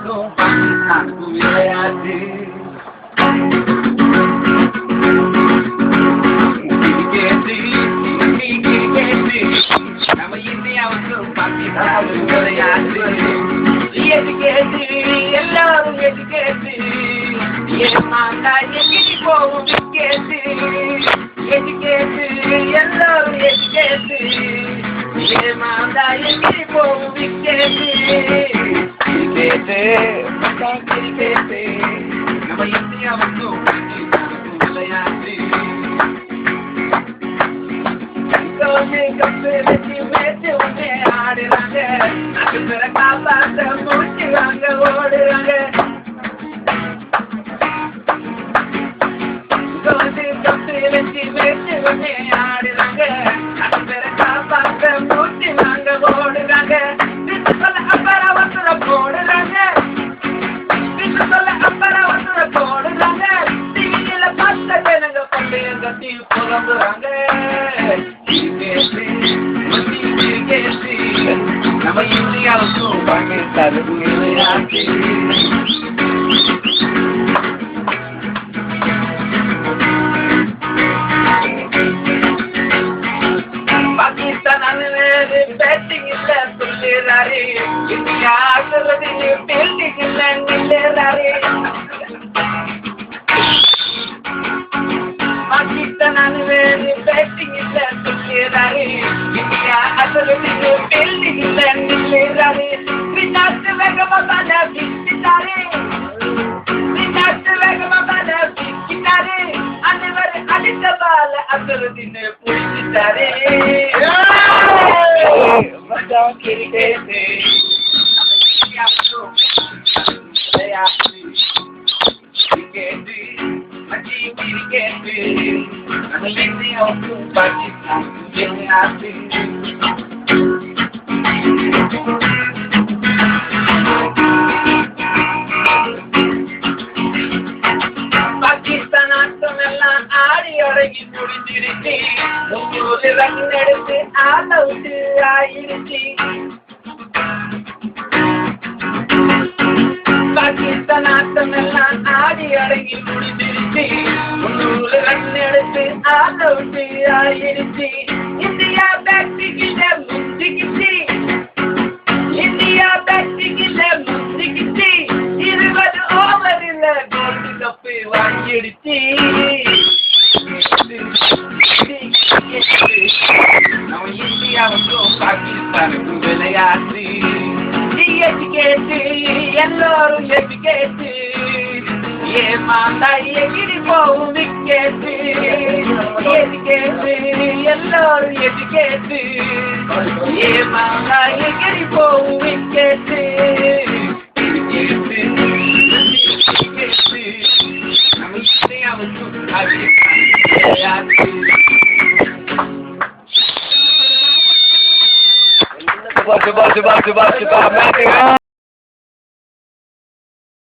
அவனும் பாகிஸ்தானுக்கு விளையாட்டு. நம்ம இந்தியாவுக்கும் பாகிஸ்தானுக்கு விளையாட்டு. எதுக்கேட்டு எல்லாரும் எதுக்கேட்டு ஏமாந்தா எங்கிட்டு போகும் விக்கேட்டு. எதுக்கேட்டு எல்லாரும் எதுக்கேட்டு ஏமாந்தா எங்கிட்டு போகும் விக்கேட்டு. கிரிக்கெட்டு நம்ம இந்தியாவுக்கும் பாகிஸ்தானுக்கும் விளையாட்டு. கப்பு வச்சு மேய்ச்சி ஒன்னே ஆடுறாங்க. நாட்டு பேரை காப்பாற்ற முடிச்சுவாங்க ஓடுறாங்க. கப்பு வச்சு மேய்ச்சி ஒன்னே ஆடுறாங்க. நாட்டு பேரை காப்பாற்ற முடிச்சுவாங்க ஓடுறாங்க. விட்டு சொல்ல அப்புறம் ஒருத்தர போடுறாங்க. விட்டு சொல்ல அப்புறம் ஒருத்தர போடுறாங்க. டிவியில பார்த்த ஜனங்க பண்டைய கட்டி புலம்புறாங்க. நம்ம இந்தியாவுக்கும் பாகிஸ்தானுக்கு விளையாட்டு. பாகிஸ்தான் அனுவேறு பேட்டிங் இல்ல சொல்லுறாரு. இந்தியா ஆடுறது பேட்டிங் இல்ல நில்லுறாரு. பாகிஸ்தான் அனுவேறு பேட்டிங் இல்ல சொல்லுறாரு. இந்தியா ஆடுறது பேட்டிங் இல்ல நில்லுறாரு. விநாட்டு வேகமா பாட விட்டாரு. விநாட்டு வேகமா பாட விட்டாரு. அனைவர் அடித்த பால அசருதின்னு புடிச்சிட்டாரு. கிரிக்கெட்டு கிரிக்கெட்டு மச்சி கிரிக்கெட்டு நம்ம இந்தியாவுக்கும் பாகிஸ்தானுக்கும் விளையாட்டு. பாகிஸ்தான் ஆட்டம் எல்லாம் ஆடி அடங்கி முடிஞ்சிருச்சு. 3 ரன் எடுத்து ஆல் அவுட் ஆயிடுச்சு. பாகிஸ்தான் ஆட்டம் எல்லாம் ஆடி அடங்கி முடிஞ்சிருச்சு. 3 ரன் எடுத்து ஆல் அவுட் ஆயிடுச்சு. இந்தியா பேட்டிங்கில முந்திக்கிச்சு. இந்தியா பேட்டிங்கில முந்திக்கிச்சு. 20 ஓவரில் கோல்டு கப்பு வாங்கிடுச்சு. நம்ம இந்தியாவுக்கும் பாகிஸ்தானுக்கும் விளையாட்டு. எதுக்கேட்டு எல்லாரும் எதுக்கேட்டு ஏமாந்தா எகிரி போகும் விக்கெட்டு. எதுக்கேட்டு எல்லாரும் எதுக்கேட்டு ஏமாந்தா எகிரி போகும் விக்கெட்டு. நம்ம இந்தியாவுக்கும் பாகிஸ்தானுக்கும் விளையாட்டு. Subah,